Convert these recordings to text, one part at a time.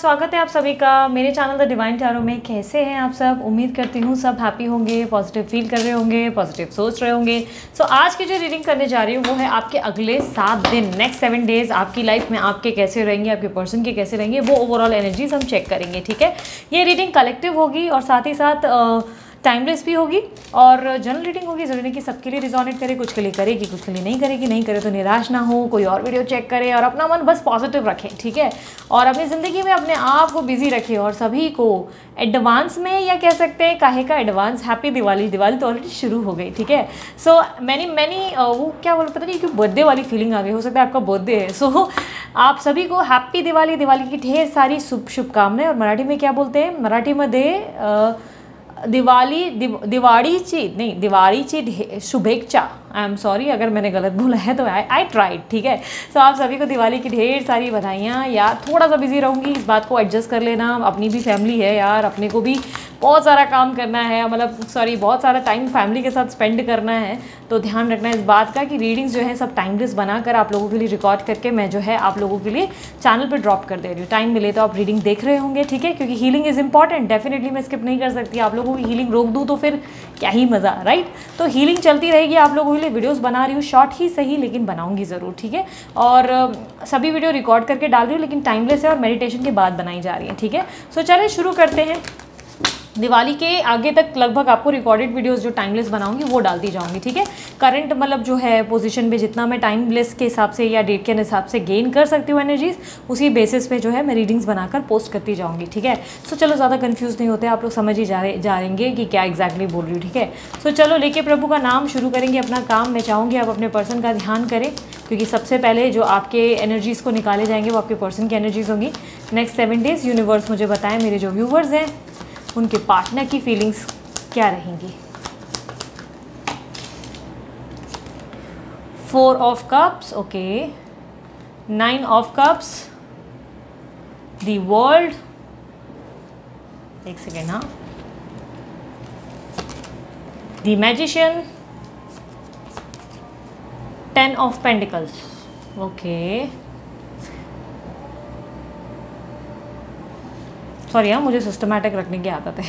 स्वागत है आप सभी का मेरे चैनल द डिवाइन टैरो में। कैसे हैं आप सब? उम्मीद करती हूँ सब हैप्पी होंगे, पॉजिटिव फील कर रहे होंगे, पॉजिटिव सोच रहे होंगे। सो आज की जो रीडिंग करने जा रही हूँ वो है आपके अगले 7 दिन, नेक्स्ट 7 डेज आपकी लाइफ में आपके कैसे रहेंगे, आपके पर्सन के कैसे रहेंगे, वो ओवरऑल एनर्जीज हम चेक करेंगे। ठीक है, ये रीडिंग कलेक्टिव होगी और साथ ही साथ टाइमलेस भी होगी और जनरल रीडिंग होगी। ज़रूरी नहीं कि सबके लिए रिजोनेट करे, कुछ के लिए करेगी, कुछ के लिए नहीं करेगी। नहीं करे तो निराश ना हो, कोई और वीडियो चेक करे और अपना मन बस पॉजिटिव रखें। ठीक है, और अपनी ज़िंदगी में अपने आप को बिजी रखें और सभी को एडवांस में, या कह सकते हैं काहे का एडवांस, हैप्पी दिवाली। दिवाली तो ऑलरेडी शुरू हो गई। ठीक है, सो मैनी वो क्या बोल, पता नहीं क्यों बर्थडे वाली फीलिंग आ गई, हो सकता है आपका बर्थडे है। सो आप सभी को हैप्पी दिवाली, दिवाली की ढेर सारी शुभकामनाएं। और मराठी में क्या बोलते हैं? मराठीमध्ये दिवाळीची शुभेच्छा। आई एम सॉरी अगर मैंने गलत बोला है तो आई ट्राइड। ठीक है, सो आप सभी को दिवाली की ढेर सारी बधाइयाँ। यार थोड़ा सा बिजी रहूँगी, इस बात को एडजस्ट कर लेना। अपनी भी फैमिली है यार, अपने को भी बहुत सारा काम करना है, मतलब सॉरी बहुत सारा टाइम फैमिली के साथ स्पेंड करना है। तो ध्यान रखना इस बात का कि रीडिंग्स जो है सब टाइमलेस बनाकर आप लोगों के लिए रिकॉर्ड करके मैं जो है आप लोगों के लिए चैनल पर ड्रॉप कर दे रही हूँ। टाइम मिले तो आप रीडिंग देख रहे होंगे। ठीक है, क्योंकि हीलिंग इज़ इंपॉर्टेंट, डेफिनेटली मैं स्किप नहीं कर सकती। आप लोगों की हीलिंग रोक दूँ तो फिर क्या ही मज़ा, राइट? तो हीलिंग चलती रहेगी, आप लोगों के लिए वीडियोज़ बना रही हूँ, शॉर्ट ही सही लेकिन बनाऊंगी ज़रूर। ठीक है, और सभी वीडियो रिकॉर्ड करके डाल रही हूँ लेकिन टाइमलेस है और मेडिटेशन के बाद बनाई जा रही है। ठीक है, सो चलिए शुरू करते हैं। दिवाली के आगे तक लगभग आपको रिकॉर्डेड वीडियोस जो टाइमलेस बनाऊंगी वो डालती जाऊंगी। ठीक है, करंट मतलब जो है पोजीशन पे जितना मैं टाइमलेस के हिसाब से या डेट के हिसाब से गेन कर सकती हूँ एनर्जीज, उसी बेसिस पे जो है मैं रीडिंग्स बनाकर पोस्ट करती जाऊंगी। ठीक है, सो चलो ज़्यादा कंफ्यूज नहीं होते, आप लोग समझ ही जाएंगे कि क्या एग्जैक्टली बोल रही हूँ। ठीक है, सो चलो लेके प्रभु का नाम शुरू करेंगे अपना काम। मैं चाहूँगी आप अपने पर्सन का ध्यान करें, क्योंकि सबसे पहले जो आपके एनर्जीज़ को निकाले जाएंगे वो आपके पर्सन की एनर्जीज होंगी। नेक्स्ट 7 डेज यूनिवर्स मुझे बताएं मेरे जो व्यूवर्स हैं उनके पार्टनर की फीलिंग्स क्या रहेंगी। 4 of cups, okay, 9 of cups, the world, एक सेकेंड, हाँ, the magician, 10 of pentacles, okay. Sorry हाँ, मुझे सिस्टमैटिक रखने की आदत है।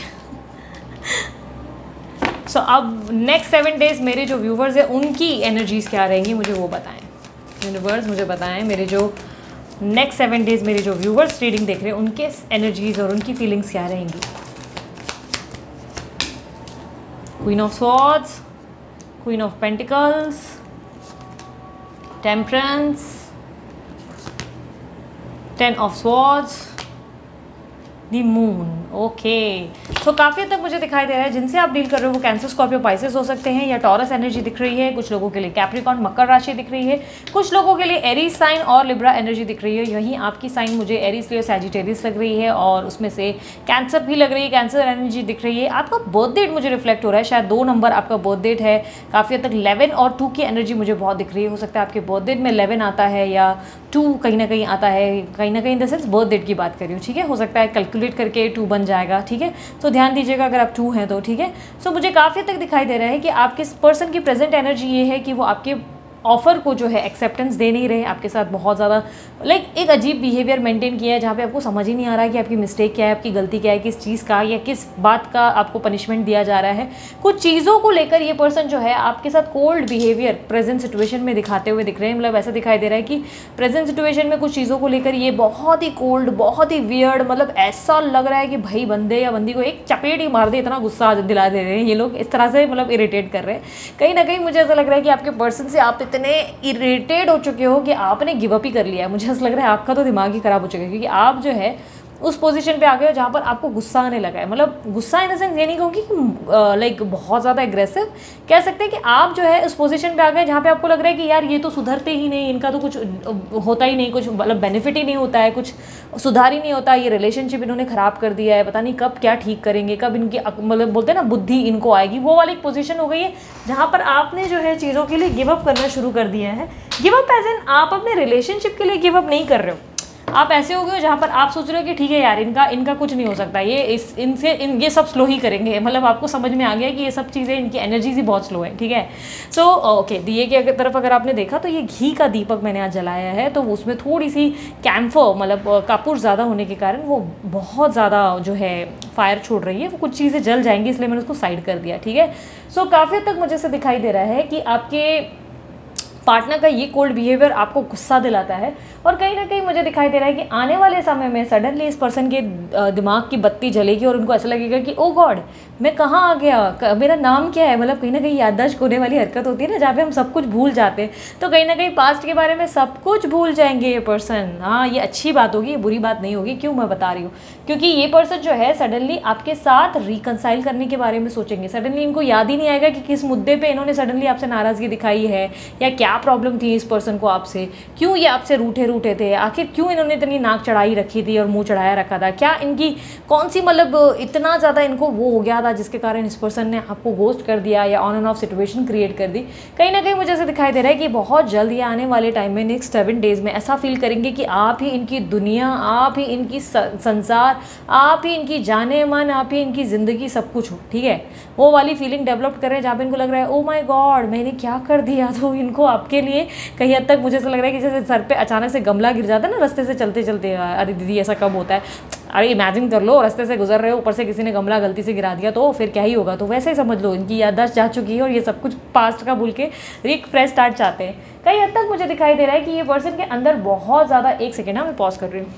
सो अब नेक्स्ट 7 डेज मेरे जो व्यूवर्स हैं उनकी एनर्जीज क्या रहेंगी मुझे वो बताएं। यूनिवर्स मुझे बताएं मेरे जो नेक्स्ट 7 डेज मेरे जो व्यूवर्स रीडिंग देख रहे हैं उनके एनर्जीज और उनकी फीलिंग्स क्या रहेंगी। Queen of swords, queen of pentacles, temperance, 10 of swords, the moon, okay. So काफ़ी हद तक मुझे दिखाई दे रहा है जिनसे आप डील कर रहे हो वो कैंसर, स्कॉर्पियो, पाइसेस हो सकते हैं, या टॉरस एनर्जी दिख रही है। कुछ लोगों के लिए कैप्रिकॉर्न, मकर राशि दिख रही है। कुछ लोगों के लिए एरीज साइन और लिब्रा एनर्जी दिख रही है। यहीं आपकी साइन मुझे एरीज और सैजिटेरियस लग रही है और उसमें से कैंसर भी लग रही है, कैंसर एनर्जी दिख रही है। आपका बर्थ डेट मुझे रिफ्लेक्ट हो रहा है, शायद 2 नंबर आपका बर्थ डेट है। काफ़ी हद तक 11 और 2 की एनर्जी मुझे बहुत दिख रही है। हो सकता है आपके बर्थ डेट में 11 आता है या 2 कहीं ना कहीं आता है, कहीं ना कहीं in the sense birth date की बात कर रही हूँ। ठीक है, हो सकता है कैलकुलेट करके 2 बन जाएगा। ठीक है, तो ध्यान दीजिएगा अगर आप 2 हैं तो। ठीक है, सो मुझे काफ़ी तक दिखाई दे रहा है कि आपके पर्सन की प्रेजेंट एनर्जी ये है कि वो आपके ऑफर को जो है एक्सेप्टेंस दे नहीं रहे। आपके साथ बहुत ज़्यादा एक अजीब बिहेवियर मेंटेन किया है जहाँ पे आपको समझ ही नहीं आ रहा है कि आपकी मिस्टेक क्या है, आपकी गलती क्या है, किस चीज़ का या किस बात का आपको पनिशमेंट दिया जा रहा है। कुछ चीज़ों को लेकर ये पर्सन जो है आपके साथ कोल्ड बिहेवियर प्रेजेंट सिचुएशन में दिखाते हुए दिख रहे हैं। मतलब ऐसा दिखाई दे रहा है कि प्रेजेंट सिचुएशन में कुछ चीज़ों को लेकर ये बहुत ही कोल्ड, बहुत ही वियर्ड, मतलब ऐसा लग रहा है कि भाई बंदे या बंदी को एक चपेट ही मार दे, इतना गुस्सा दिला दे रहे हैं ये लोग। इस तरह से मतलब इरिटेट कर रहे हैं। कहीं ना कहीं मुझे ऐसा लग रहा है कि आपके पर्सन से आप इतने इरिटेट हो चुके हो कि आपने गिव अप ही कर लिया है। मुझे ऐसा लग रहा है आपका तो दिमाग ही खराब हो चुका है, क्योंकि आप जो है उस पोजीशन पे आ गए हो जहाँ पर आपको गुस्सा आने लगा है। मतलब गुस्सा इन द सेंस ये नहीं कहूँगी कि बहुत ज़्यादा एग्रेसिव, कह सकते हैं कि आप जो है उस पोजीशन पे आ गए जहाँ पे आपको लग रहा है कि यार ये तो सुधरते ही नहीं, इनका तो कुछ होता ही नहीं, कुछ मतलब बेनिफिट ही नहीं होता है, कुछ सुधार ही नहीं होता। ये रिलेशनशिप इन्होंने ख़राब कर दिया है, पता नहीं कब क्या ठीक करेंगे, कब इनकी मतलब बोलते हैं ना बुद्धि इनको आएगी। वो वाली पोजीशन हो गई है जहाँ पर आपने जो है चीज़ों के लिए गिव अप करना शुरू कर दिया है। गिव अप एज एन आप अपने रिलेशनशिप के लिए गिव अप नहीं कर रहे हो, आप ऐसे हो गए हो जहाँ पर आप सोच रहे हो कि ठीक है यार, इनका कुछ नहीं हो सकता, ये सब स्लो ही करेंगे। मतलब आपको समझ में आ गया कि ये सब चीज़ें, इनकी एनर्जीज ही बहुत स्लो है, ठीक है। सो ओके, दिए की तरफ अगर आपने देखा तो ये घी का दीपक मैंने आज जलाया है, तो उसमें थोड़ी सी कैम्फर मतलब कपूर ज़्यादा होने के कारण वो बहुत ज़्यादा जो है फायर छोड़ रही है, वो कुछ चीज़ें जल जाएंगी, इसलिए मैंने उसको साइड कर दिया, ठीक है। सो काफ़ी हद तक मुझे से दिखाई दे रहा है कि आपके पार्टनर का ये कोल्ड बिहेवियर आपको गुस्सा दिलाता है, और कहीं ना कहीं मुझे दिखाई दे रहा है कि आने वाले समय में सडनली इस पर्सन के दिमाग की बत्ती जलेगी और उनको ऐसा लगेगा कि ओ गॉड, मैं कहाँ आ गया, मेरा नाम क्या है। मतलब कहीं ना कहीं याददाश्त खोने वाली हरकत होती है ना, जहाँ पे हम सब कुछ भूल जाते हैं, तो कहीं ना कहीं पास्ट के बारे में सब कुछ भूल जाएंगे ये पर्सन। हाँ, ये अच्छी बात होगी, ये बुरी बात नहीं होगी। क्यों मैं बता रही हूँ, क्योंकि ये पर्सन जो है सडनली आपके साथ रिकनसाइल करने के बारे में सोचेंगे। सडनली इनको याद ही नहीं आएगा कि किस मुद्दे पे इन्होंने सडनली आपसे नाराज़गी दिखाई है, या क्या प्रॉब्लम थी इस पर्सन को आपसे, क्यों ये आपसे रूठे रूठे थे, आखिर क्यों इन्होंने इतनी नाक चढ़ाई रखी थी और मुंह चढ़ाया रखा था, क्या इनकी कौन सी मतलब इतना ज़्यादा इनको वो हो गया था जिसके कारण इस पर्सन ने आपको गोस्ट कर दिया या on end of situation create कर दी। कहीं ना कहीं मुझे ऐसे दिखाई दे रहा है कि बहुत जल्द ये आने वाले टाइम में नेक्स्ट 7 डेज़ में ऐसा फील करेंगे कि आप ही इनकी दुनिया, आप ही इनकी संसार, आप ही इनकी जाने मन, आप ही इनकी ज़िंदगी, सब कुछ हो, ठीक है। वो वाली फीलिंग डेवलप कर रहे हैं जहाँ पे इनको लग रहा है ओ माय गॉड, मैंने क्या कर दिया। तो इनको आपके लिए कहीं हद तक मुझे ऐसा लग रहा है कि जैसे सर पे अचानक से गमला गिर जाता है ना रास्ते से चलते चलते, अरे दीदी ऐसा कब होता है, अरे इमेजिन कर लो रास्ते से गुजर रहे हो, ऊपर से किसी ने गमला गलती से गिरा दिया तो फिर क्या ही होगा। तो वैसे ही समझ लो, इनकी याददाश्त जा चुकी है और ये सब कुछ पास्ट का भूल के एक फ्रेश स्टार्ट चाहते हैं। कई हद तक मुझे दिखाई दे रहा है कि ये पर्सन के अंदर बहुत ज़्यादा, एक सेकेंड मैं पॉज कर रही हूँ,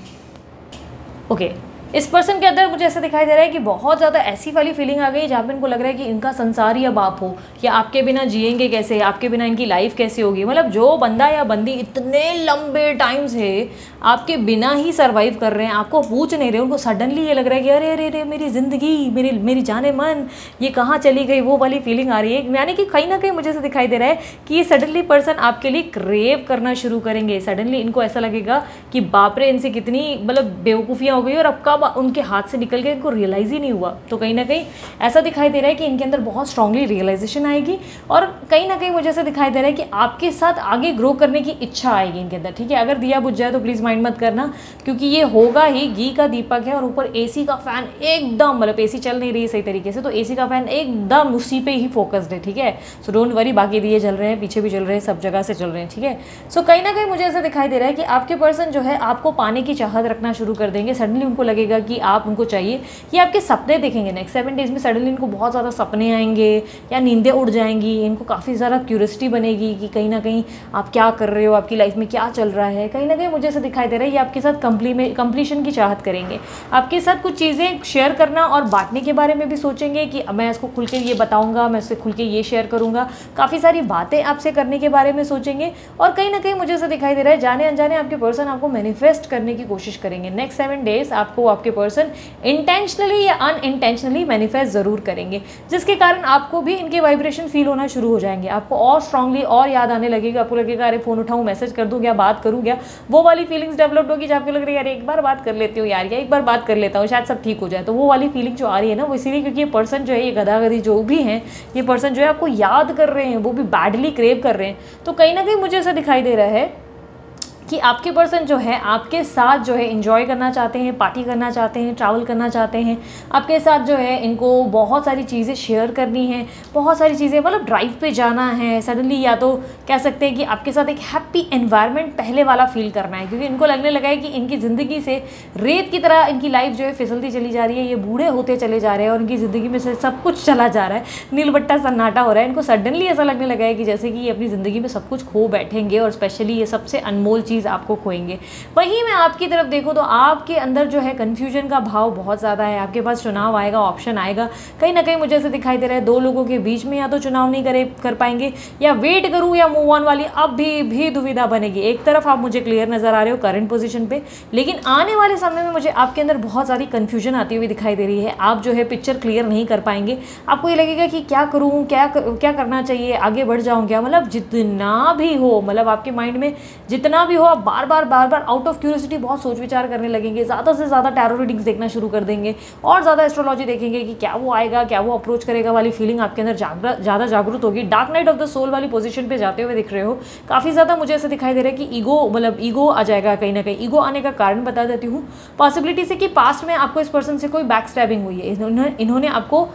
ओके। इस पर्सन के अंदर मुझे ऐसा दिखाई दे रहा है कि बहुत ज़्यादा ऐसी वाली फीलिंग आ गई जहाँ पे इनको लग रहा है कि इनका संसार ही अब आप हो, या आपके बिना जिएंगे कैसे, आपके बिना इनकी लाइफ कैसे होगी। मतलब जो बंदा या बंदी इतने लंबे टाइम से आपके बिना ही सर्वाइव कर रहे हैं, आपको पूछ नहीं रहे, उनको सडनली ये लग रहा है कि अरे अरे अरे मेरी ज़िंदगी, मेरी जाने मन, ये कहाँ चली गई, वो वाली फीलिंग आ रही है। यानी कि कहीं ना कहीं मुझे ऐसा दिखाई दे रहा है कि ये सडनली पर्सन आपके लिए क्रेव करना शुरू करेंगे। सडनली इनको ऐसा लगेगा कि बाप रे, इनसे कितनी मतलब बेवकूफ़ियाँ हो गई और अब कब उनके हाथ से निकल के इनको रियलाइज़ ही नहीं हुआ। तो कहीं ना कहीं ऐसा दिखाई दे रहा है कि इनके अंदर बहुत स्ट्रांगली रियलाइजेशन आएगी, और कहीं ना कहीं मुझे ऐसा दिखाई दे रहा है कि आपके साथ आगे ग्रो करने की इच्छा आएगी इनके अंदर, ठीक है। अगर दिया बुझ जाए तो प्लीज़ माइंड मत करना, क्योंकि ये होगा ही, घी का दीपक है और ऊपर एसी का फ़ैन एकदम, मतलब एसी चल नहीं रही है सही तरीके से, तो एसी का फ़ैन एकदम उसी पे ही फोकस्ड है, ठीक है। सो डोंट वरी, बाकी दिए जल रहे हैं, पीछे भी जल रहे हैं, सब जगह से चल रहे हैं, ठीक है। सो कहीं ना कहीं मुझे ऐसा दिखाई दे रहा है कि आपके पर्सन जो है आपको पाने की चाहत रखना शुरू कर देंगे। सडनली उनको लगेगा कि आप उनको चाहिए, ये आपके सपने देखेंगे। नेक्स्ट 7 डेज़ में सडनली इनको बहुत ज़्यादा सपने आएंगे या नींदें उड़ जाएंगी, इनको काफ़ी ज़्यादा क्यूरियोसिटी बनेगी कि कहीं ना कहीं आप क्या कर रहे हो, आपकी लाइफ में क्या चल रहा है। कहीं ना कहीं मुझे ऐसा दिखाई दे रहा है ये आपके साथ कंप्लीशन की चाहत करेंगे, आपके साथ कुछ चीज़ें शेयर करना और बांटने के बारे में भी सोचेंगे कि मैं इसको खुल के ये बताऊँगा, मैं इससे खुल के ये शेयर करूँगा, काफ़ी सारी बातें आपसे करने के बारे में सोचेंगे। और कहीं ना कहीं मुझे ऐसा दिखाई दे रहा है जाने अनजाने आपके पर्सन आपको मैनिफेस्ट करने की कोशिश करेंगे। नेक्स्ट 7 डेज़ आपको आपके पर्सन इंटेंशनली या अनइंटेंशनली मैनिफेस्ट ज़रूर करेंगे, जिसके कारण आपको भी इनके वाइब्रेशन फील होना शुरू हो जाएंगे। आपको और स्ट्रांगली और याद आने लगेगा, आपको लगेगा अरे फ़ोन उठाऊँ, मैसेज कर दूँ, क्या बात करूँ, क्या वो वाली फीलिंग्स डेवलप होगी, जब आपको लग रही है यार एक बार बात कर लेती हूँ यार, या एक बार बात कर लेता हूँ शायद सब ठीक हो जाए। तो वो वाली फीलिंग जो आ रही है ना, वो इसीलिए क्योंकि ये पर्सन जो है, ये गधागधी जो भी हैं, ये पर्सन जो है आपको याद कर रहे हैं, वो भी बैडली क्रेव कर रहे हैं। तो कहीं ना कहीं मुझे ऐसा दिखाई दे रहा है कि आपके पर्सन जो है आपके साथ जो है एंजॉय करना चाहते हैं, पार्टी करना चाहते हैं, ट्रैवल करना चाहते हैं आपके साथ, जो है इनको बहुत सारी चीज़ें शेयर करनी है, बहुत सारी चीज़ें मतलब ड्राइव पे जाना है सडनली, या तो कह सकते हैं कि आपके साथ एक हैप्पी एनवायरनमेंट पहले वाला फील करना है, क्योंकि इनको लगने लगा है कि इनकी ज़िंदगी से रेत की तरह इनकी लाइफ जो है फिसलती चली जा रही है, ये बूढ़े होते चले जा रहे हैं और इनकी ज़िंदगी में से सब कुछ चला जा रहा है, नीलबट्टा सन्नाटा हो रहा है। इनको सडनली ऐसा लगने लगा है कि जैसे कि ये अपनी ज़िंदगी में सब कुछ खो बैठेंगे, और स्पेशली ये सबसे अनमोल चीज़ आपको खोएंगे। वहीं मैं आपकी तरफ देखूँ तो आपके अंदर जो है कन्फ्यूजन का भाव बहुत ज़्यादा है। आपके पास चुनाव आएगा, ऑप्शन आएगा, कहीं ना कहीं मुझे ऐसे दिखाई दे रहा है 2 लोगों के बीच में या तो चुनाव नहीं कर पाएंगे, या वेट करूँ या मूव ऑन वाली अब भी दुविधा बनेगी। एक तरफ आप मुझे क्लियर नज़र आ रहे हो करंट पोजीशन पे, लेकिन आने वाले समय में मुझे आपके अंदर बहुत सारी कन्फ्यूजन आती हुई दिखाई दे रही है। आप जो है पिक्चर क्लियर नहीं कर पाएंगे, आपको ये लगेगा कि क्या करूँ, क्या करना चाहिए, आगे बढ़ जाऊँ क्या, मतलब जितना भी हो, मतलब आपके माइंड में जितना भी हो आप बार बार आउट ऑफ क्यूरियोसिटी बहुत सोच विचार करने लगेंगे, ज़्यादा से ज़्यादा टैरो रीडिंग्स देखना शुरू कर देंगे और ज़्यादा एस्ट्रोलॉजी देखेंगे कि क्या वो आएगा, क्या वो अप्रोच करेगा वाली फीलिंग आपके अंदर ज़्यादा जागरूक होगी। Dark night of the soul वाली पोजीशन पे जाते हुए दिख रहे हो, काफ़ी ज़्यादा मुझे ऐसा दिखाई दे रहा है कि ईगो आ जाएगा कहीं ना कहीं। ईगो आने का कारण बता देती हूँ, पॉसिबिलिटी से कि पास्ट में आपको इस पर्सन से कोई बैक स्टैबिंग हुई है, इन्होंने आपको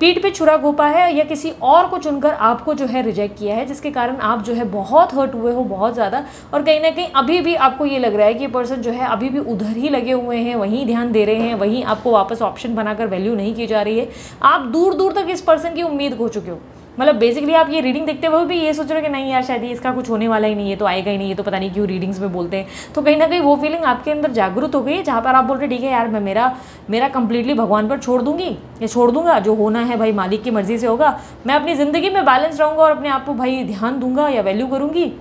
पीठ पे छुरा घोंपा है या किसी और को चुनकर आपको जो है रिजेक्ट किया है, जिसके कारण आप जो है बहुत हर्ट हुए हो बहुत ज़्यादा। और कहीं ना कहीं अभी भी आपको ये लग रहा है कि ये पर्सन जो है अभी भी उधर ही लगे हुए हैं, वहीं ध्यान दे रहे हैं, वहीं आपको वापस ऑप्शन बनाकर वैल्यू नहीं की जा रही है। आप दूर दूर तक इस पर्सन की उम्मीद खो चुके हो। मतलब बेसिकली आप ये रीडिंग देखते हुए भी ये सोच रहे हो कि नहीं यार शायद इसका कुछ होने वाला ही नहीं है, तो आएगा ही नहीं, ये तो पता नहीं क्यों रीडिंग्स में बोलते हैं। तो कहीं ना कहीं वो फीलिंग आपके अंदर जागरूक हो गई है, जहाँ पर आप बोल रहे ठीक है यार मैं मेरा कंप्लीटली भगवान पर छोड़ दूंगी, ये छोड़ दूंगा, जो होना है भाई मालिक की मर्जी से होगा, मैं अपनी ज़िंदगी में बैलेंस रहूँगा और अपने आप को भाई ध्यान दूंगा या वैल्यू करूँगी,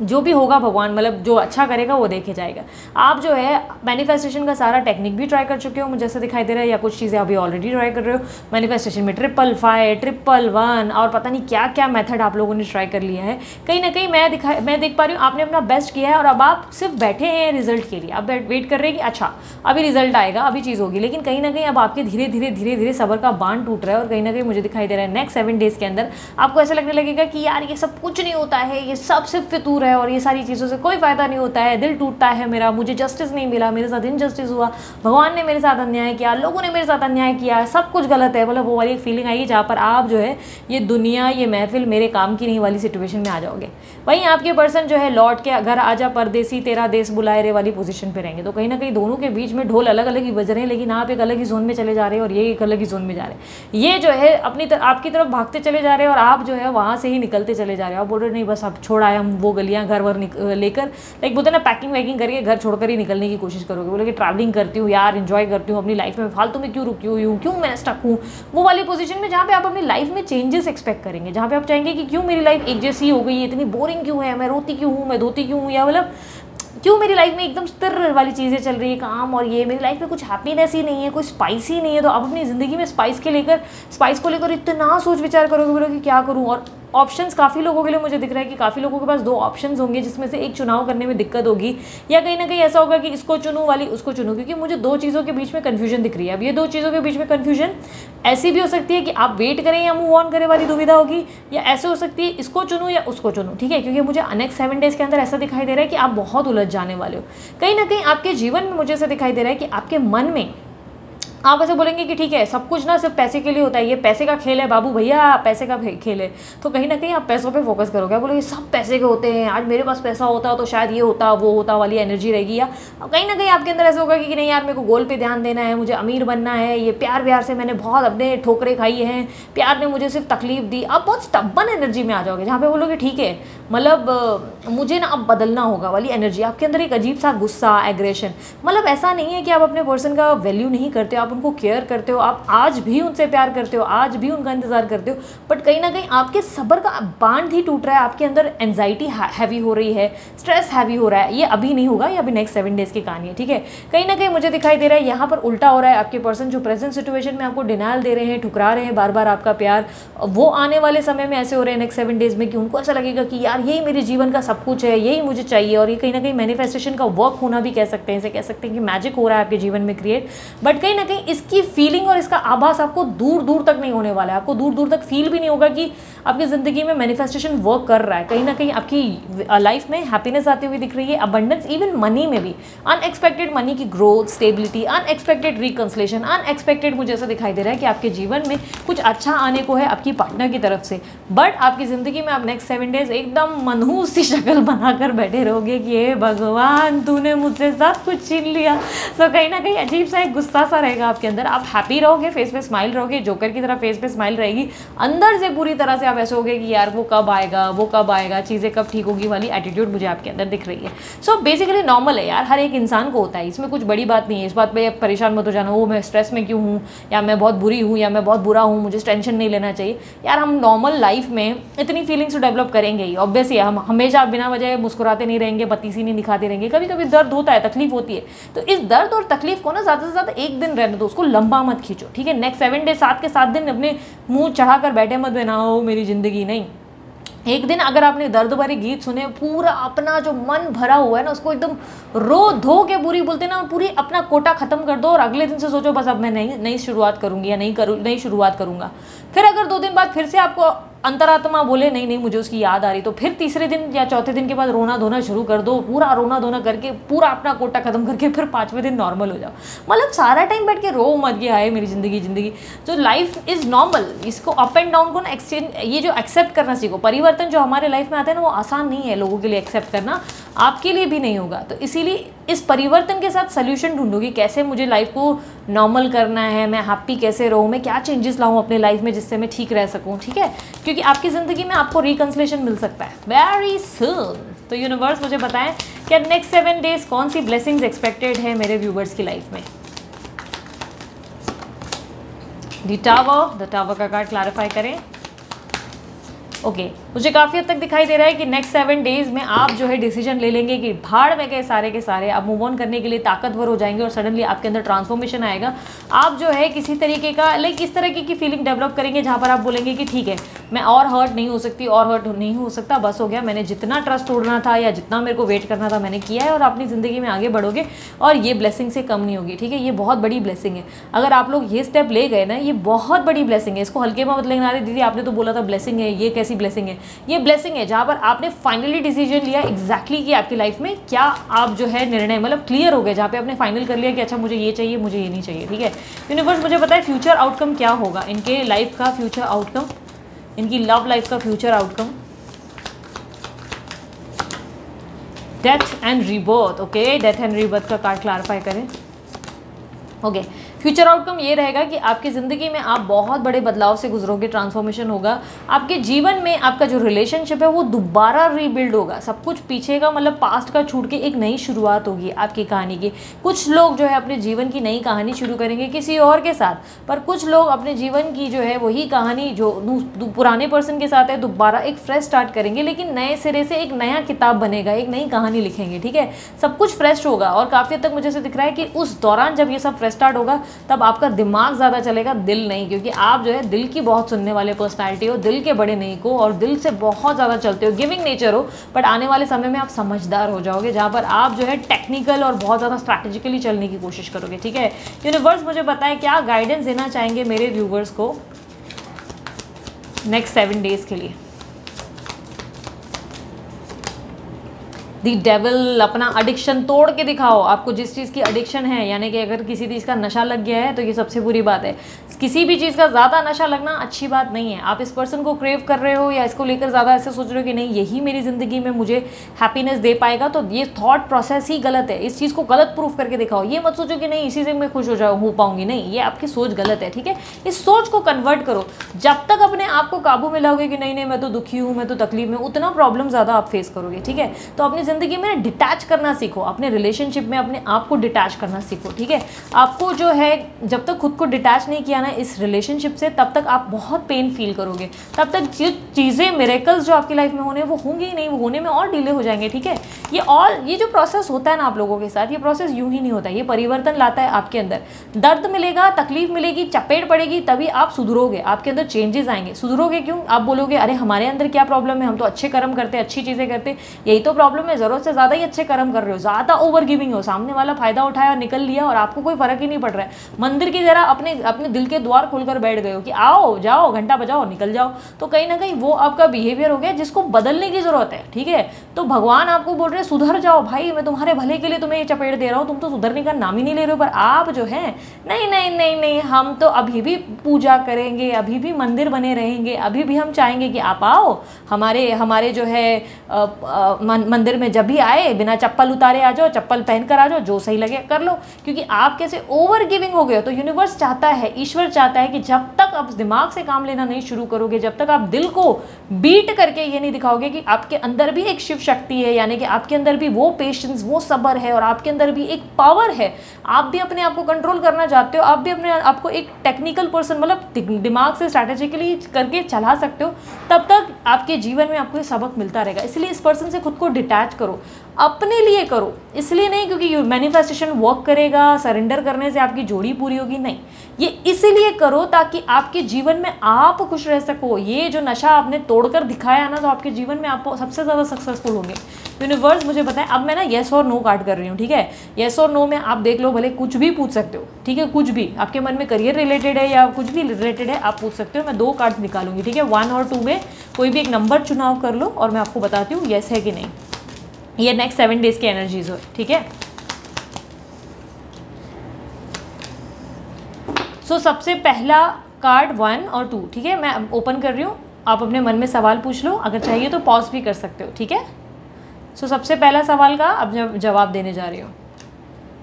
जो भी होगा भगवान मतलब जो अच्छा करेगा वो देखे जाएगा। आप जो है मैनिफेस्टेशन का सारा टेक्निक भी ट्राई कर चुके हो, मुझे ऐसा दिखाई दे रहा है, या कुछ चीज़ें अभी ऑलरेडी ट्राई कर रहे हो। मैनिफेस्टेशन में 555, 111 और पता नहीं क्या क्या मेथड आप लोगों ने ट्राई कर लिया है। कहीं ना कहीं मैं देख पा रही हूँ आपने अपना बेस्ट किया है और अब आप सिर्फ बैठे हैं रिजल्ट के लिए, आप वेट कर रहे हैं कि अच्छा अभी रिजल्ट आएगा, अभी चीज़ होगी। लेकिन कहीं ना कहीं अब आपके धीरे धीरे सब्र का बांध टूट रहा है और कहीं ना कहीं मुझे दिखाई दे रहा है नेक्स्ट 7 डेज़ के अंदर आपको ऐसा लगने लगेगा कि यार ये सब कुछ नहीं होता है, ये सब सिर्फ फितूर है और ये सारी चीज़ों से कोई फ़ायदा नहीं होता है, दिल टूटता है मेरा, मुझे जस्टिस नहीं मिला, मेरे साथ इनजस्टिस हुआ, भगवान ने मेरे साथ अन्याय किया, लोगों ने मेरे साथ अन्याय किया, सब कुछ गलत है। मतलब वो वाली एक फीलिंग आएगी जहाँ पर आप जो है ये दुनिया ये महफिल मेरे काम की नहीं वाली सिचुएशन में आ जाओगे। वहीं आपके पर्सन जो है लौट के घर आजा परदेसी तेरा देश बुलाए रे वाली पोजीशन पे रहेंगे। तो कहीं ना कहीं दोनों के बीच में ढोल अलग अलग ही बज रहे हैं, लेकिन आप एक अलग ही जोन में चले जा रहे हैं और ये एक अलग ही जोन में जा रहे हैं। ये जो है आपकी तरफ भागते चले जा रहे हैं और आप जो है वहाँ से ही निकलते चले जा रहे हो। आप बोल रहे नहीं बस अब छोड़ आए हम वो गलियाँ घर वर लेकर, लाइक बोलते ना पैकिंग वैकिंग करके घर छोड़कर ही निकलने की कोशिश करोगे। बोले कि ट्रैवलिंग करती हूँ यार, एंजॉय करती हूँ अपनी लाइफ में, फालतू में क्यों रुकी हुई हूँ, क्यों मैं स्टक हूँ, वो वाली पोजीशन में जहाँ पे आप अपनी लाइफ में चेंजेस एक्सपेक्ट करेंगे, जहाँ पे आप चाहेंगे कि क्यों मेरी लाइफ एक जैसी हो गई है, इतनी बोरिंग क्यों है, मैं रोती क्यों हूँ, मैं धोती क्यों हूँ, या मतलब क्यों मेरी लाइफ में एकदम स्थिर वाली चीज़ें चल रही है, काम और ये मेरी लाइफ में कुछ हैप्पीनेस ही नहीं है, कोई स्पाइस ही नहीं है। तो आप अपनी ज़िंदगी में स्पाइस को लेकर इतना सोच विचार करोगे, बोलोगे क्या करूँ। और ऑप्शंस काफ़ी लोगों के लिए मुझे दिख रहा है कि काफ़ी लोगों के पास 2 ऑप्शंस होंगे, जिसमें से एक चुनाव करने में दिक्कत होगी, या कहीं ना कहीं ऐसा होगा कि इसको चुनूं वाली उसको चुनूं, क्योंकि मुझे 2 चीज़ों के बीच में कन्फ्यूजन दिख रही है। अब ये 2 चीज़ों के बीच में कन्फ्यूजन ऐसी भी हो सकती है कि आप वेट करें या मूव ऑन करें वाली दुविधा होगी, या ऐसे हो सकती है इसको चुनूं या उसको चुनूं, ठीक है। क्योंकि मुझे नेक्स्ट 7 डेज़ के अंदर ऐसा दिखाई दे रहा है कि आप बहुत उलझ जाने वाले हो। कहीं ना कहीं आपके जीवन में मुझे ऐसा दिखाई दे रहा है कि आपके मन में आप ऐसे बोलेंगे कि ठीक है सब कुछ ना सिर्फ पैसे के लिए होता है, ये पैसे का खेल है बाबू भैया, पैसे का खेल है। तो कहीं ना कहीं आप पैसों पे फोकस करोगे, आप बोलोगे सब पैसे के होते हैं, आज मेरे पास पैसा होता तो शायद ये होता वो होता वाली एनर्जी रहेगी। या कहीं ना कहीं आपके अंदर ऐसा होगा कि नहीं यार मेरे को गोल पे ध्यान देना है, मुझे अमीर बनना है, ये प्यार व्यार से मैंने बहुत अपने ठोकरें खाई हैं, प्यार ने मुझे सिर्फ तकलीफ दी। आप बहुत स्टब्बन एनर्जी में आ जाओगे, जहाँ पे बोलोगे ठीक है मतलब मुझे ना अब बदलना होगा वाली एनर्जी। आपके अंदर एक अजीब सा गुस्सा, एग्रेशन, मतलब ऐसा नहीं है कि आप अपने पर्सन का वैल्यू नहीं करते, आप उनको केयर करते हो, आप आज भी उनसे प्यार करते हो, आज भी उनका इंतजार करते हो, बट कहीं ना कहीं आपके सब्र का बांध ही टूट रहा है, आपके अंदर एंजाइटी हैवी हो रही है, स्ट्रेस हैवी हो रहा है। ये अभी नहीं होगा, ये अभी नेक्स्ट 7 डेज़ की कहानी है, ठीक है। कहीं ना कहीं मुझे दिखाई दे रहा है यहाँ पर उल्टा हो रहा है। आपके पर्सन जो प्रेजेंट सिचुएशन में आपको डिनायल दे रहे हैं, ठुकरा रहे हैं बार बार आपका प्यार, वो आने वाले समय में ऐसे हो रहे हैं नेक्स्ट 7 डेज़ में कि उनको ऐसा लगेगा कि यार यही मेरे जीवन का सब कुछ है, यही मुझे चाहिए। और ये कहीं ना कहीं मैनिफेस्टेशन का वर्क होना भी कह सकते हैं, इसे कह सकते हैं कि मैजिक हो रहा है आपके जीवन में क्रिएट। बट कहीं ना कहीं इसकी फीलिंग और इसका आभास आपको दूर दूर तक नहीं होने वाला है, आपको दूर दूर तक फील भी नहीं होगा कि आपकी ज़िंदगी में मैनिफेस्टेशन वर्क कर रहा है। कहीं ना कहीं आपकी लाइफ में हैप्पीनेस आती हुई दिख रही है, अबंडेंस, इवन मनी में भी अनएक्सपेक्टेड मनी की growth, stability, unexpected reconciliation, unexpected मुझे ऐसा दिखाई दे रहा है कि आपके जीवन में कुछ अच्छा आने को है आपकी पार्टनर की तरफ से। बट आपकी ज़िंदगी में आप नेक्स्ट 7 डेज एकदम मनहूस सी शक्ल बनाकर बैठे रहोगे कि हे भगवान तूने मुझसे सब कुछ छीन लिया। तो कहीं ना कहीं अजीब सा एक गुस्सा सा रहेगा आपके अंदर। आप हैप्पी रहोगे, फेस पे स्माइल रहोगे, जोकर की तरह फेस पे स्माइल रहेगी, अंदर से पूरी तरह से आप ऐसे होगे कि यार वो कब आएगा, चीज़ें कब ठीक होगी वाली एटीट्यूड मुझे आपके अंदर दिख रही है। सो बेसिकली नॉर्मल है यार, हर एक इंसान को होता है, इसमें कुछ बड़ी बात नहीं है। इस बात पे परेशान मत हो जाना, वो मैं स्ट्रेस में क्यों हूँ, या मैं बहुत बुरी हूँ, या मैं बहुत बुरा हूँ, मुझे टेंशन नहीं लेना चाहिए। यार हम नॉर्मल लाइफ में इतनी फीलिंग्स डेवलप करेंगे ही, ऑब्वियसली हम हमेशा बिना वजह मुस्कुराते नहीं रहेंगे, बत्तीसी नहीं दिखाते रहेंगे। कभी कभी दर्द होता है, तकलीफ होती है, तो इस दर्द और तकलीफ को ना ज़्यादा से ज़्यादा एक दिन रहने दो, उसको लंबा मत खींचो, ठीक है। नेक्स्ट 7 डे 7 के 7 दिन अपने मुंह चढ़ाकर बैठे मत बनाओ मेरी ज़िंदगी, नहीं। एक दिन अगर आपने दर्द भरे गीत सुने, पूरा अपना जो मन भरा हुआ है ना उसको एकदम रो धो के पूरी बोलते ना पूरी अपना कोटा खत्म कर दो और अगले दिन से सोचो बस अब मैं नई शुरुआत करूंगी या नई शुरुआत करूंगा। फिर अगर 2 दिन बाद फिर से आपको अंतरात्मा बोले नहीं नहीं मुझे उसकी याद आ रही, तो फिर तीसरे दिन या चौथे दिन के बाद रोना धोना शुरू कर दो, पूरा रोना धोना करके पूरा अपना कोटा खत्म करके फिर 5वें दिन नॉर्मल हो जाओ। मतलब सारा टाइम बैठ के रो मत कि आए मेरी ज़िंदगी जो लाइफ इज़ नॉर्मल, इसको अप एंड डाउन को ना ये जो एक्सेप्ट करना सीखो। परिवर्तन जो हमारे लाइफ में आता है ना वो आसान नहीं है लोगों के लिए एक्सेप्ट करना, आपके लिए भी नहीं होगा। तो इसीलिए इस परिवर्तन के साथ सोल्यूशन ढूंढोगे, कैसे मुझे लाइफ को नॉर्मल करना है, मैं हैप्पी कैसे रहूँ, मैं क्या चेंजेस लाऊँ अपने लाइफ में जिससे मैं ठीक रह सकूँ, ठीक है, क्योंकि आपकी ज़िंदगी में आपको रिकंसिलेशन मिल सकता है वेरी सून। तो यूनिवर्स मुझे बताएं कि नेक्स्ट 7 डेज कौन सी ब्लेसिंग्स एक्सपेक्टेड है मेरे व्यूवर्स की लाइफ में। द टावर का कार्ड क्लैरिफाई करें। ओके, मुझे काफ़ी हद तक दिखाई दे रहा है कि नेक्स्ट 7 डेज में आप जो है डिसीजन ले लेंगे कि भाड़ में गए सारे के सारे, आप मूव ऑन करने के लिए ताकतवर हो जाएंगे और सडनली आपके अंदर ट्रांसफॉर्मेशन आएगा। आप जो है किसी तरीके का इस तरह की फीलिंग डेवलप करेंगे जहाँ पर आप बोलेंगे कि ठीक है मैं और हर्ट नहीं हो सकती, और हर्ट नहीं हो सकता, बस हो गया, मैंने जितना ट्रस्ट तोड़ना था या जितना मेरे को वेट करना था मैंने किया है, और अपनी ज़िंदगी में आगे बढ़ोगे और ये ब्लेसिंग से कम नहीं होगी, ठीक है। ये बहुत बड़ी ब्लेसिंग है, अगर आप लोग ये स्टेप ले गए ना, ये बहुत बड़ी ब्लेसिंग है, इसको हल्के में मत लेना। अरे दीदी आपने तो बोला था ब्लेसिंग है, ये कैसी ब्लेसिंग है? ये ब्लेसिंग है जहाँ पर आपने फाइनली डिसीजन लिया एग्जैक्टली कि आपकी लाइफ में क्या आप जो है निर्णय मतलब क्लियर हो गए, जहाँ पे आपने फाइनल कर लिया कि अच्छा मुझे ये चाहिए, मुझे ये नहीं चाहिए, ठीक है। यूनिवर्स मुझे बताए फ्यूचर आउटकम क्या होगा इनके लाइफ का, फ्यूचर आउटकम, इनकी लव लाइफ का future outcome. Death and rebirth, okay, death and rebirth का कार्ड क्लैरिफाई करें। ओके, फ्यूचर आउटकम ये रहेगा कि आपकी ज़िंदगी में आप बहुत बड़े बदलाव से गुजरोगे, ट्रांसफॉर्मेशन होगा आपके जीवन में, आपका जो रिलेशनशिप है वो दोबारा रीबिल्ड होगा, सब कुछ पीछे का मतलब पास्ट का छूट के एक नई शुरुआत होगी आपकी कहानी की। कुछ लोग जो है अपने जीवन की नई कहानी शुरू करेंगे किसी और के साथ, पर कुछ लोग अपने जीवन की जो है वही कहानी जो पुराने पर्सन के साथ है दोबारा एक फ्रेश स्टार्ट करेंगे, लेकिन नए सिरे से एक नया किताब बनेगा, एक नई कहानी लिखेंगे, ठीक है। सब कुछ फ्रेश होगा और काफ़ी हद तक मुझे से दिख रहा है कि उस दौरान जब ये सब फ्रेश स्टार्ट होगा तब आपका दिमाग ज़्यादा चलेगा, दिल नहीं, क्योंकि आप जो है दिल की बहुत सुनने वाले पर्सनालिटी हो, दिल के बड़े नहीं को, और दिल से बहुत ज़्यादा चलते हो, गिविंग नेचर हो, बट आने वाले समय में आप समझदार हो जाओगे जहाँ पर आप जो है टेक्निकल और बहुत ज़्यादा स्ट्रैटेजिकली चलने की कोशिश करोगे, ठीक है। यूनिवर्स मुझे बताएं क्या गाइडेंस देना चाहेंगे मेरे व्यूवर्स को नेक्स्ट 7 डेज के लिए। दी डेविल, अपना एडिक्शन तोड़ के दिखाओ, आपको जिस चीज़ की एडिक्शन है, यानी कि अगर किसी चीज़ का नशा लग गया है तो ये सबसे बुरी बात है। किसी भी चीज़ का ज़्यादा नशा लगना अच्छी बात नहीं है। आप इस पर्सन को क्रेव कर रहे हो या इसको लेकर ज़्यादा ऐसे सोच रहे हो कि नहीं यही मेरी ज़िंदगी में मुझे हैप्पीनेस दे पाएगा, तो ये थॉट प्रोसेस ही गलत है। इस चीज़ को गलत प्रूफ करके दिखाओ, ये मत सोचो कि नहीं इसी से मैं खुश हो पाऊंगी, नहीं, ये आपकी सोच गलत है, ठीक है। इस सोच को कन्वर्ट करो। जब तक अपने आप को काबू में लाओगे कि नहीं नहीं मैं तो दुखी हूँ, मैं तो तकलीफ में, उतना प्रॉब्लम ज़्यादा आप फेस करोगे, ठीक है। तो अपनी ज़िंदगी में डिटैच करना सीखो, अपने रिलेशनशिप में अपने आप को डिटैच करना सीखो, ठीक है। आपको जो है जब तक खुद को डिटैच नहीं किया ना इस रिलेशनशिप से, तब तक आप बहुत पेन फील करोगे, तब तक जो चीज़ें मिरेकल्स जो आपकी लाइफ में होने वो होंगे ही नहीं, वो होने में और डिले हो जाएंगे, ठीक है। ये जो प्रोसेस होता है ना आप लोगों के साथ, ये प्रोसेस यूं ही नहीं होता, ये परिवर्तन लाता है आपके अंदर। दर्द मिलेगा, तकलीफ मिलेगी, चपेट पड़ेगी, तभी आप सुधरोगे, आपके अंदर चेंजेस आएंगे। सुधरोगे क्यों? आप बोलोगे अरे हमारे अंदर क्या प्रॉब्लम है, हम तो अच्छे कर्म करते, अच्छी चीज़ें करते, यही तो प्रॉब्लम है, ज़रूरत से ज़्यादा ही अच्छे कर्म कर रहे हो, ज़्यादा ओवर गिविंग हो, सामने वाला फायदा उठाया निकल लिया और आपको कोई फर्क ही नहीं पड़ रहा है। मंदिर की जरा अपने दिल के द्वार खोलकर बैठ गए हो कि आओ जाओ घंटा बजाओ निकल जाओ, तो कहीं ना कहीं वो आपका बिहेवियर हो गया जिसको बदलने की जरूरत है, ठीक है। तो भगवान आपको बोल रहे हैं सुधर जाओ भाई, मैं तुम्हारे भले के लिए तुम्हें ये चपेट दे रहा हूँ, तुम तो सुधरने का नाम ही नहीं ले रहे हो। पर आप जो है नहीं नहीं नहीं नहीं, हम तो अभी भी पूजा करेंगे, अभी भी मंदिर बने रहेंगे, अभी भी हम चाहेंगे कि आप आओ हमारे जो है मंदिर में, जब भी आए बिना चप्पल उतारे आ जाओ, चप्पल पहनकर आ जाओ, जो सही लगे कर लो, क्योंकि आप कैसे ओवर गिविंग हो गए हो। तो यूनिवर्स चाहता है, ईश्वर चाहता है कि जब तक आप दिमाग से काम लेना नहीं शुरू करोगे, जब तक आप दिल को बीट करके ये नहीं दिखाओगे कि आपके अंदर भी एक शिव शक्ति है, यानी कि आपके अंदर भी वो पेशेंस, वो सब्र है, और आपके अंदर भी एक पावर है, आप भी अपने आप को कंट्रोल करना चाहते हो, आप भी अपने आप को एक टेक्निकल पर्सन मतलब दिमाग से स्ट्रैटेजिकली करके चला सकते हो, तब तक आपके जीवन में आपको ये सबक मिलता रहेगा। इसलिए इस पर्सन से खुद को डिटैच करो, अपने लिए करो, इसलिए नहीं क्योंकि मैनिफेस्टेशन वर्क करेगा, सरेंडर करने से आपकी जोड़ी पूरी होगी, नहीं, ये इसीलिए करो ताकि आपके जीवन में आप खुश रह सको। ये जो नशा आपने तोड़कर दिखाया ना, तो आपके जीवन में आप सबसे ज़्यादा सक्सेसफुल होंगे। यूनिवर्स मुझे बताएं, अब मैं ना येस और नो कार्ड कर रही हूँ, ठीक है। येस और नो में आप देख लो, भले कुछ भी पूछ सकते हो, ठीक है, कुछ भी आपके मन में करियर रिलेटेड है या कुछ भी रिलेटेड है आप पूछ सकते हो। मैं 2 कार्ड निकालूंगी, ठीक है, 1 और 2 में कोई भी एक नंबर चुनाव कर लो और मैं आपको बताती हूँ येस है कि नहीं। ये नेक्स्ट 7 डेज की एनर्जीज हो, ठीक है। सो सबसे पहला कार्ड 1 और 2, ठीक है, मैं ओपन कर रही हूँ। आप अपने मन में सवाल पूछ लो, अगर चाहिए तो पॉज भी कर सकते हो, ठीक है। सो सबसे पहला सवाल का अब जवाब देने जा रही हूँ।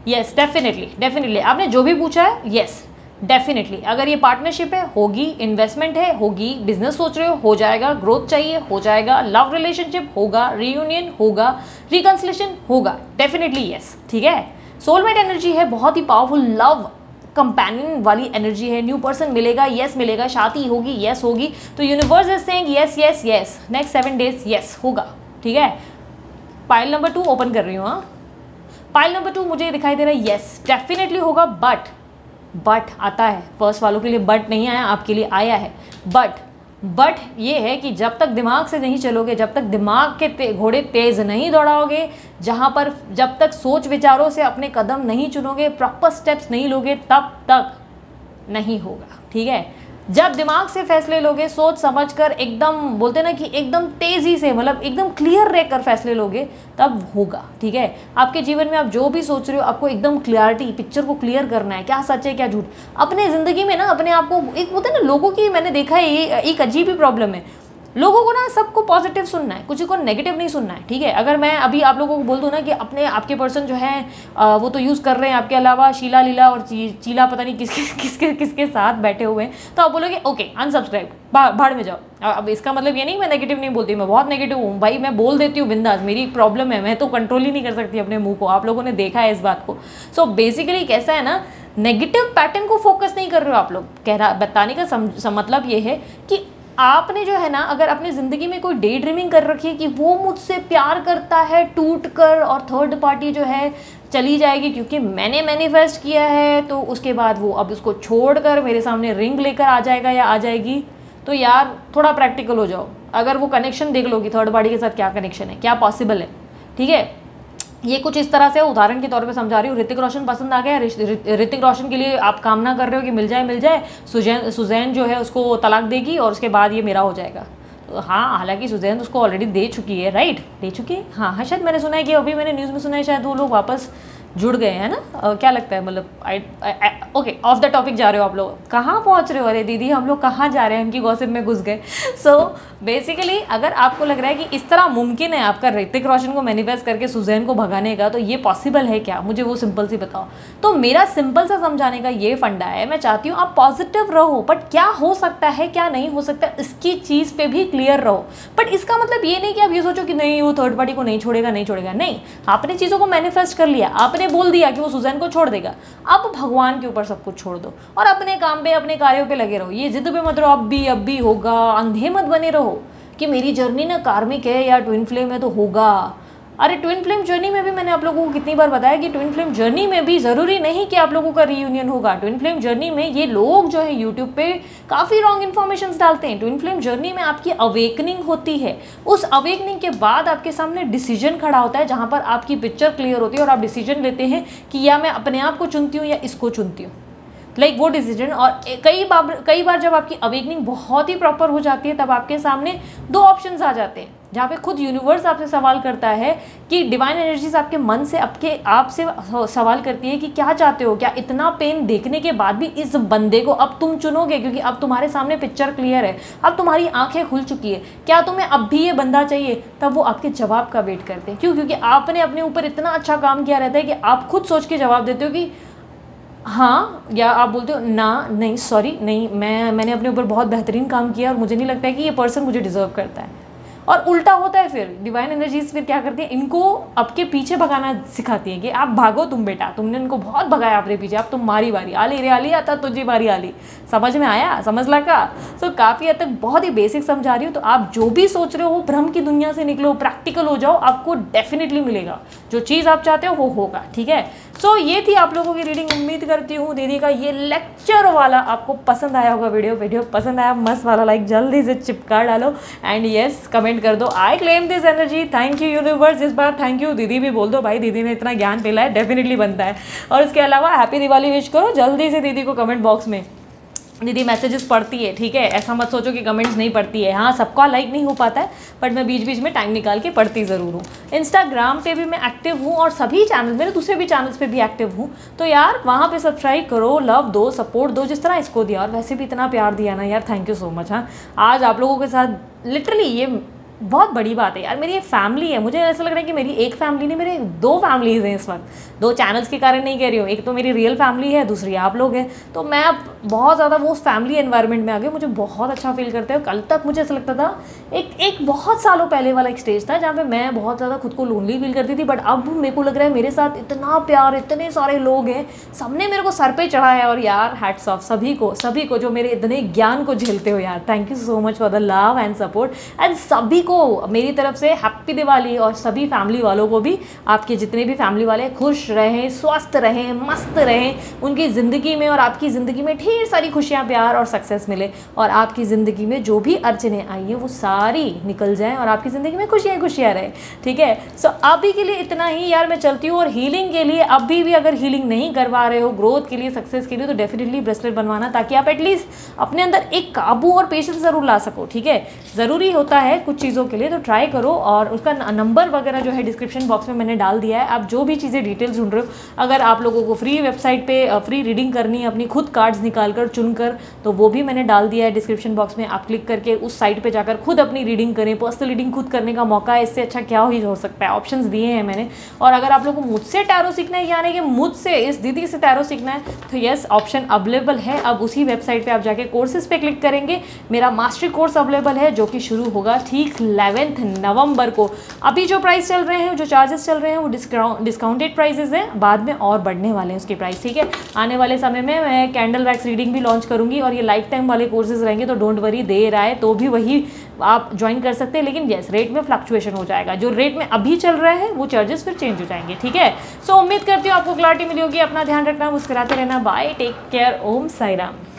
येस, डेफिनेटली आपने जो भी पूछा है, येस डेफिनेटली। अगर ये पार्टनरशिप है, होगी, इन्वेस्टमेंट है, होगी, बिजनेस सोच रहे हो जाएगा, ग्रोथ चाहिए, हो जाएगा, लव रिलेशनशिप होगा, रीयूनियन होगा, रिकंसिलेशन होगा, डेफिनेटली येस, ठीक है। सोलमेट एनर्जी है, बहुत ही पावरफुल लव कंपेनियन वाली एनर्जी है। न्यू पर्सन मिलेगा, येस मिलेगा, शादी होगी, येस होगी। तो universe is saying yes yes yes, next 7 days yes होगा, ठीक है। पाइल नंबर 2 ओपन कर रही हूँ। हाँ, पाइल नंबर 2 मुझे दिखाई दे रहा है येस डेफिनेटली होगा, बट आता है, फर्स्ट वालों के लिए बट नहीं आया, आपके लिए आया है। बट ये है कि जब तक दिमाग से नहीं चलोगे, जब तक दिमाग के घोड़े तेज नहीं दौड़ाओगे, जहाँ पर जब तक सोच विचारों से अपने कदम नहीं चुनोगे, प्रॉपर स्टेप्स नहीं लोगे, तब तक नहीं होगा, ठीक है। जब दिमाग से फैसले लोगे, सोच समझकर, एकदम बोलते ना कि एकदम तेज़ी से, मतलब एकदम क्लियर रहकर फैसले लोगे, तब होगा, ठीक है। आपके जीवन में आप जो भी सोच रहे हो, आपको एकदम क्लियरिटी, पिक्चर को क्लियर करना है, क्या सच है क्या झूठ। अपने ज़िंदगी में ना अपने आप को, एक बोलते हैं ना, लोगों की मैंने देखा है ये एक अजीब ही प्रॉब्लम है, लोगों को ना सबको पॉजिटिव सुनना है, किसी को नेगेटिव नहीं सुनना है, ठीक है। अगर मैं अभी आप लोगों को बोल दूँ ना कि आपके पर्सन जो है वो तो यूज़ कर रहे हैं, आपके अलावा शीला लीला और चीला पता नहीं किसके साथ बैठे हुए हैं, तो आप बोलोगे ओके अनसब्सक्राइब, भाड़ में जाओ। अब इसका मतलब ये नहीं मैं नेगेटिव नहीं बोलती, मैं बहुत नेगेटिव हूँ भाई, मैं बोल देती हूँ बिंदास, मेरी एक प्रॉब्लम है, मैं तो कंट्रोल ही नहीं कर सकती अपने मुँह को, आप लोगों ने देखा है इस बात को। सो बेसिकली कैसा है ना, नेगेटिव पैटर्न को फोकस नहीं कर रहे हो आप लोग। बताने का मतलब ये है कि आपने जो है ना, अगर अपनी ज़िंदगी में कोई डे ड्रीमिंग कर रखी है कि वो मुझसे प्यार करता है टूट कर, और थर्ड पार्टी जो है चली जाएगी क्योंकि मैंने मैनिफेस्ट किया है, तो उसके बाद वो अब उसको छोड़कर मेरे सामने रिंग लेकर आ जाएगा या आ जाएगी, तो यार थोड़ा प्रैक्टिकल हो जाओ। अगर वो कनेक्शन देख लो कि थर्ड पार्टी के साथ क्या कनेक्शन है, क्या पॉसिबल है, ठीक है। ये कुछ इस तरह से उदाहरण के तौर पे समझा रही हूँ। ऋतिक रोशन पसंद आ गया, ऋतिक रोशन के लिए आप कामना कर रहे हो कि मिल जाए, सुजैन जो है उसको तलाक देगी और उसके बाद ये मेरा हो जाएगा। तो हाँ, हालांकि सुजैन उसको ऑलरेडी दे चुकी है, राइट, दे चुकी है, हाँ शायद मैंने सुना है कि अभी मैंने न्यूज़ में सुना है शायद वो लोग वापस जुड़ गए हैं ना, क्या लगता है, मतलब ओके ऑफ द टॉपिक जा रहे हो आप लोग, कहाँ पहुँच रहे हो, अरे दीदी हम लोग कहाँ जा रहे हैं, उनकी गॉसिप में घुस गए। सो बेसिकली अगर आपको लग रहा है कि इस तरह मुमकिन है आपका ऋतिक रोशन को मैनिफेस्ट करके सुजैन को भगाने का, तो ये पॉसिबल है क्या, मुझे वो सिंपल सी बताओ। तो मेरा सिंपल सा समझाने का ये फंडा है, मैं चाहती हूँ आप पॉजिटिव रहो, बट क्या हो सकता है क्या नहीं हो सकता इसकी चीज़ पे भी क्लियर रहो। बट इसका मतलब ये नहीं कि आप ये सोचो कि नहीं वो थर्ड पार्टी को नहीं छोड़ेगा, नहीं, आपने चीज़ों को मैनिफेस्ट कर लिया, आपने बोल दिया कि वो सुजैन को छोड़ देगा, अब भगवान के ऊपर सब कुछ छोड़ दो और अपने काम पे, अपने कार्यों पे लगे रहो। ये जिद पे मत रहो, अब भी होगा, अंधे मत बने रहो कि मेरी जर्नी ना कार्मिक है या ट्विन फ्लेम है तो होगा। अरे ट्विन फ्लेम जर्नी में भी मैंने आप लोगों को कितनी बार बताया कि ट्विन फ्लेम जर्नी में भी ज़रूरी नहीं कि आप लोगों का रीयूनियन होगा। ट्विन फ्लेम जर्नी में ये लोग जो है यूट्यूब पे काफ़ी रॉन्ग इन्फॉर्मेशन डालते हैं। ट्विन फ्लेम जर्नी में आपकी अवेकनिंग होती है, उस अवेकनिंग के बाद आपके सामने डिसीजन खड़ा होता है जहाँ पर आपकी पिक्चर क्लियर होती है और आप डिसीजन लेते हैं कि या मैं अपने आप को चुनती हूँ या इसको चुनती हूँ, लाइक वो डिसीजन। और कई बार जब आपकी अवेकनिंग बहुत ही प्रॉपर हो जाती है तब आपके सामने 2 ऑप्शंस आ जाते हैं जहाँ पे खुद यूनिवर्स आपसे सवाल करता है कि डिवाइन एनर्जीज आपके मन से आपसे सवाल करती है कि क्या चाहते हो, क्या इतना पेन देखने के बाद भी इस बंदे को अब तुम चुनोगे, क्योंकि अब तुम्हारे सामने पिक्चर क्लियर है, अब तुम्हारी आंखें खुल चुकी है, क्या तुम्हें अब भी ये बंदा चाहिए। तब वो आपके जवाब का वेट करते हैं। क्यों? क्योंकि आपने अपने ऊपर इतना अच्छा काम किया रहता है कि आप खुद सोच के जवाब देते हो कि हाँ, या आप बोलते हो ना, नहीं सॉरी नहीं, मैंने अपने ऊपर बहुत बेहतरीन काम किया और मुझे नहीं लगता है कि ये पर्सन मुझे डिज़र्व करता है। और उल्टा होता है फिर डिवाइन एनर्जीज फिर क्या करती है, इनको आपके पीछे भगाना सिखाती है कि आप भागो तुम बेटा, तुमने इनको बहुत भगाया अपने पीछे, अब तुम मारी बारी आली रे आली, आता तुझे बारी आली। समझ में आया, समझ लगा? सो काफ़ी हद तक बहुत ही बेसिक समझा रही हूँ। तो आप जो भी सोच रहे हो भ्रम की दुनिया से निकलो, प्रैक्टिकल हो जाओ, आपको डेफिनेटली मिलेगा जो चीज़ आप चाहते हो वो होगा। ठीक है, सो ये थी आप लोगों की रीडिंग। उम्मीद करती हूँ दीदी का ये लेक्चर वाला आपको पसंद आया होगा। वीडियो पसंद आया, मस्त वाला लाइक जल्दी से चिपका डालो एंड यस कमेंट कर दो, I claim this energy. Thank you universe, इस बार थैंक यू दीदी भी बोल दो, भाई दीदी ने इतना ज्ञान फैलाया, डेफिनेटली बनता है। और इसके अलावा हैप्पी दिवाली विश करो जल्दी से दीदी को कमेंट बॉक्स में। दीदी मैसेजेस पढ़ती है, ठीक है, ऐसा मत सोचो कि कमेंट्स नहीं पढ़ती है। हाँ, सबका लाइक नहीं हो पाता है, बट मैं बीच बीच में टाइम निकाल के पढ़ती ज़रूर हूँ। इंस्टाग्राम पे भी मैं एक्टिव हूँ और सभी चैनल, मेरे दूसरे भी चैनल्स पे भी एक्टिव हूँ। तो यार वहाँ पे सब्सक्राइब करो, लव दो, सपोर्ट दो, जिस तरह इसको दिया और वैसे भी इतना प्यार दिया ना यार, थैंक यू सो मच। हाँ, आज आप लोगों के साथ लिटरली ये बहुत बड़ी बात है यार, मेरी एक फैमिली है। मुझे ऐसा लग रहा है कि मेरी एक फैमिली नहीं, मेरे 2 फैमिलीज़ हैं इस वक्त। 2 चैनल्स के कारण नहीं कह रही हूँ, एक तो मेरी रियल फैमिली है, दूसरी आप लोग हैं। तो मैं अब बहुत ज़्यादा वो फैमिली एनवायरनमेंट में आ गई, मुझे बहुत अच्छा फील करता है। कल तक मुझे ऐसा लगता था, एक बहुत सालों पहले वाला एक स्टेज था जहाँ पे मैं बहुत ज़्यादा खुद को लोनली फील करती थी, बट अब मेरे को लग रहा है मेरे साथ इतना प्यार, इतने सारे लोग हैं, सबने मेरे को सर पे चढ़ा है। और यार हैट्स ऑफ सभी को जो मेरे इतने ज्ञान को झेलते हो यार, thank you so much for the love and support. And सभी को मेरी तरफ से हैप्पी दिवाली। और सभी फैमिली वालों को भी, आपके जितने भी फैमिली वाले खुश रहें, स्वस्थ रहें, मस्त रहें उनकी ज़िंदगी में, और आपकी ज़िंदगी में ढेर सारी खुशियाँ, प्यार और सक्सेस मिले, और आपकी ज़िंदगी में जो भी अड़चनें आई हैं वो सारी निकल जाएं और आपकी ज़िंदगी में खुशियाँ रहे। ठीक है, सो अभी के लिए इतना ही यार, मैं चलती हूँ। और हीलिंग के लिए अभी भी अगर हीलिंग नहीं करवा रहे हो, ग्रोथ के लिए, सक्सेस के लिए, तो डेफिनेटली ब्रेसलेट बनवाना, ताकि आप एटलीस्ट अपने अंदर एक काबू और पेशेंस ज़रूर ला सको। ठीक है, ज़रूरी होता है कुछ चीज़ों के लिए, तो ट्राई करो। और उसका नंबर वगैरह जो है डिस्क्रिप्शन बॉक्स में मैंने डाल दिया है। आप जो भी चीज़ें डिटेल्स ढूंढ रहे हो, अगर आप लोगों को फ्री वेबसाइट पे फ्री रीडिंग करनी है, अपनी खुद कार्ड्स निकाल कर चुनकर, तो वो भी मैंने डाल दिया है डिस्क्रिप्शन बॉक्स में। आप क्लिक करके उस साइट पे जाकर खुद अपनी रीडिंग करें। पर्सनल रीडिंग खुद करने का मौका है, इससे अच्छा क्या ही हो सकता है। ऑप्शंस दिए हैं मैंने। और अगर आप लोगों को मुझसे टैरो सीखना है, यानी कि मुझसे, इस दीदी से टैरो सीखना है, तो यस ऑप्शन अवेलेबल है। अब उसी वेबसाइट पर आप जाके कोर्सेज पे क्लिक करेंगे, मेरा मास्टरी कोर्स अवेलेबल है जो कि शुरू होगा ठीक 11 नवंबर को। अभी जो प्राइस चल रहे हैं, जो चार्जेस चल रहे हैं, वो डिस्काउंटेड प्राइसेस हैं, बाद में और बढ़ने वाले हैं उसके प्राइस। ठीक है, आने वाले समय में मैं कैंडल वैक्स रीडिंग भी लॉन्च करूंगी, और ये लाइफ टाइम वाले कोर्सेज रहेंगे, तो डोंट वरी, देर आए तो भी वही आप ज्वाइन कर सकते हैं। लेकिन यस, रेट में फ्लक्चुएशन हो जाएगा, जो रेट में अभी चल रहा है वो चार्जेस फिर चेंज हो जाएंगे। ठीक है, सो उम्मीद करती हूँ आपको क्लैरिटी मिली होगी। अपना ध्यान रखना, मुस्कुराते रहना, बाय, टेक केयर, ओम साई राम।